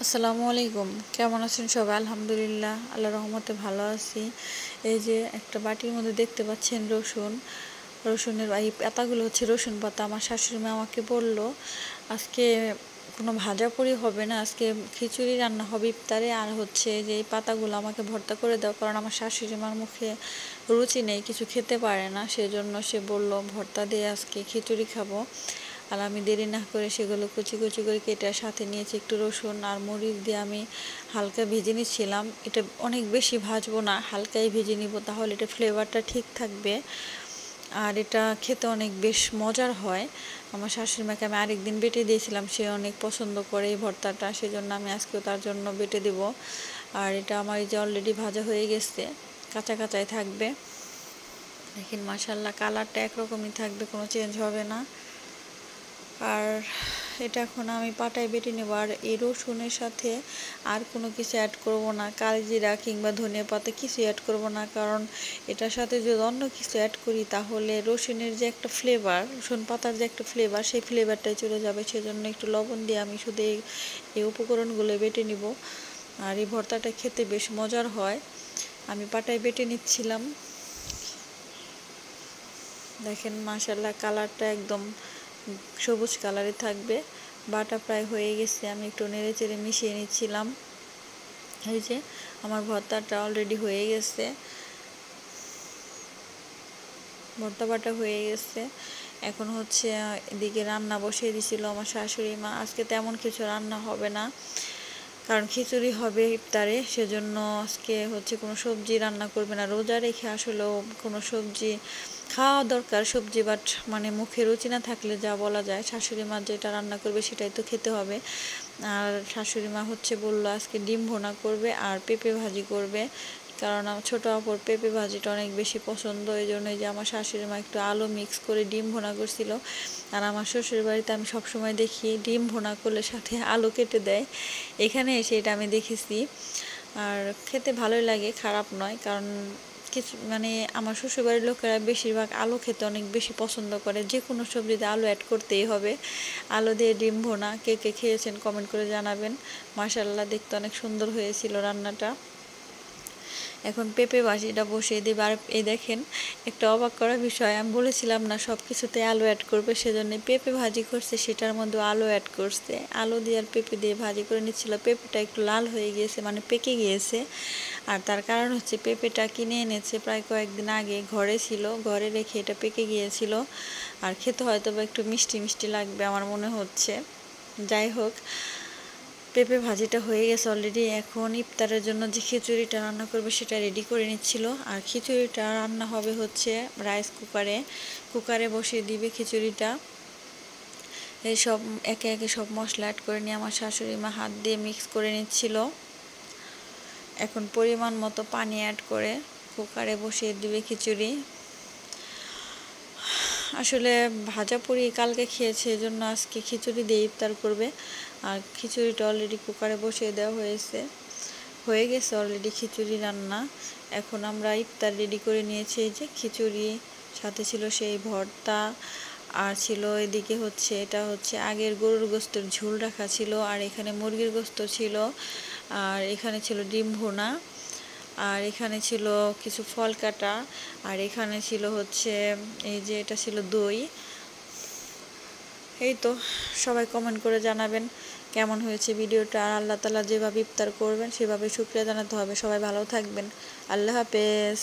আসসালামু আলাইকুম। কেমন আছেন সবাই? আলহামদুলিল্লাহ, আল্লাহর রহমতে ভালো আছি। এই যে একটা বাটির মধ্যে দেখতে পাচ্ছেন রসুনের এই পাতাগুলো হচ্ছে রসুন পাতা। আমার শাশুড়ি মা আমাকে বলল আজকে কোনো ভাজাপুরি হবে না, আজকে খিচুড়ি রান্না হবে ইফতারে, আর হচ্ছে যে এই পাতাগুলো আমাকে ভর্তা করে দাও, কারণ আমার শাশুড়ি মার মুখে রুচি নেই, কিছু খেতে পারে না, সেজন্য সে বলল ভর্তা দিয়ে আজকে খিচুড়ি খাবো। আর আমি দেরি না করে সেগুলো কুচি কুচি করে কেটে সাথে নিয়েছি একটু রসুন আর মরিচ দিয়ে আমি হালকা ভেজে নিচ্ছিলাম। এটা অনেক বেশি ভাজবো না, হালকাই ভেজে নিব, তাহলে এটা ফ্লেভারটা ঠিক থাকবে আর এটা খেতে অনেক বেশ মজার হয়। আমার শাশুড়ি মাকে আমি আরেকদিন বেটে দিয়েছিলাম, সে অনেক পছন্দ করে এই ভর্তাটা, সেজন্য আমি আজকেও তার জন্য বেটে দেব। আর এটা আমার এই যে অলরেডি ভাজা হয়ে গেছে, কাঁচা কাঁচাই থাকবে। দেখেন মাশাআল্লাহ, কালারটা একরকমই থাকবে, কোনো চেঞ্জ হবে না। আর এটা এখন আমি পাটায় বেটে নেব। আর এই রসুনের সাথে আর কোনো কিছু অ্যাড করব না, কালজিরা কিংবা ধনিয়া পাতা কিছু অ্যাড করব না, কারণ এটার সাথে যদি অন্য কিছু অ্যাড করি তাহলে রসুনের যে একটা ফ্লেভার, রসুন পাতার যে একটা ফ্লেভার, সেই ফ্লেভারটাই চলে যাবে। সেজন্য একটু লবণ দিয়ে আমি শুধু এই উপকরণগুলো বেটে নিব। আর এই ভর্তাটা খেতে বেশ মজার হয়। আমি পাটায় বেটে নিচ্ছিলাম। দেখেন মাশাআল্লাহ, কালারটা একদম সবুজ কালারে থাকবে। বাটা প্রায় হয়ে গেছে, আমি একটু নেড়ে চেড়ে মিশিয়ে নিচ্ছিলাম। এই যে আমার ভর্তাটা অলরেডি হয়ে গেছে, ভর্তা বাটা হয়ে গেছে। এখন হচ্ছে এদিকে রান্না বসিয়ে দিছিল আমার শাশুড়ি মা। আজকে তেমন কিছু রান্না হবে না, কারণ খিচুড়ি হবে ইফতারে, সেজন্য আজকে হচ্ছে কোনো সবজি রান্না করবে না। রোজা রেখে আসলেও কোনো সবজি খাওয়া দরকার, সবজি বাট মানে মুখে রুচি না থাকলে যা বলা যায়, শাশুড়ি মা যেটা রান্না করবে সেটাই তো খেতে হবে। আর শাশুড়ি মা হচ্ছে বললো আজকে ডিম ভুনা করবে আর পেঁপে ভাজি করবে, কারণ আমার ছোটো আপুর পেঁপে ভাজিটা অনেক বেশি পছন্দ। এই জন্যই যে আমার শাশুড়ি মা একটু আলু মিক্স করে ডিম ভুনা করছিল। আর আমার শ্বশুর বাড়িতে আমি সবসময় দেখি ডিম ভুনা করলে সাথে আলু কেটে দেয়, এখানে এসে এটা আমি দেখেছি। আর খেতে ভালোই লাগে, খারাপ নয়, কারণ কিছু মানে আমার শ্বশুরবাড়ির লোকেরা বেশিরভাগ আলু খেতে অনেক বেশি পছন্দ করে, যে কোনো সবজিতে আলু অ্যাড করতেই হবে। আলু দিয়ে ডিম ভুনা কে কে খেয়েছেন কমেন্ট করে জানাবেন। মাশাআল্লাহ, দেখতে অনেক সুন্দর হয়েছিল রান্নাটা। এখন পেঁপে ভাজিটা বসিয়ে দেবে। আর এই দেখেন একটা অবাক করার বিষয়, আমি বলেছিলাম না সব কিছুতে আলু অ্যাড করবে, সেজন্য পেঁপে ভাজি করছে, সেটার মধ্যে আলু অ্যাড করছে। আলু দিয়ে আর পেঁপে দিয়ে ভাজি করে নিচ্ছিল। পেঁপেটা একটু লাল হয়ে গিয়েছে, মানে পেকে গিয়েছে। আর তার কারণ হচ্ছে পেঁপেটা কিনে এনেছে প্রায় কয়েকদিন আগে, ঘরে ছিল, ঘরে রেখে এটা পেকে গিয়েছিল। আর খেতে হয়তো বা একটু মিষ্টি মিষ্টি লাগবে আমার মনে হচ্ছে। যাই হোক, পেঁপে ভাজিটা হয়ে গেছে অলরেডি। এখন ইফতারের জন্য যে খিচুড়িটা রান্না করবে সেটা রেডি করে নিচ্ছিল। আর খিচুড়িটা রান্না হবে হচ্ছে রাইস কুকারে বসিয়ে দিবে খিচুড়িটা। এই সব একে একে সব মশলা অ্যাড করে নিয়ে আমার শাশুড়ি মা হাত দিয়ে মিক্স করে নিচ্ছিল। এখন পরিমাণ মতো পানি অ্যাড করে কুকারে বসিয়ে দিবে খিচুড়ি। আসলে ভাজা পুরি কালকে খেয়েছে, এজন্য আজকে খিচুড়ি দিয়ে ইফতার করবে। আর খিচুড়িটা অলরেডি কুকারে বসিয়ে দেওয়া হয়ে গেছে অলরেডি খিচুড়ি রান্না। এখন আমরা ইফতার রেডি করে নিয়েছি। এই যে খিচুড়ি, সাথে ছিল সেই ভর্তা, আর ছিল এদিকে হচ্ছে এটা হচ্ছে আগের গরুর গোস্তের ঝোল রাখা ছিল, আর এখানে মুরগির গোস্ত ছিল, আর এখানে ছিল ডিম ভুনা, আর এখানে ছিল কিছু ফল কাটা, আর এখানে ছিল হচ্ছে এই যে এটা ছিল দই। এই তো, সবাই কমেন্ট করে জানাবেন কেমন হয়েছে ভিডিওটা। আর আল্লাহ তাআলা যেভাবে ইফতার করবেন সেভাবে শুকরিয়া জানাতে হবে। সবাই ভালো থাকবেন। আল্লাহ হাফেজ।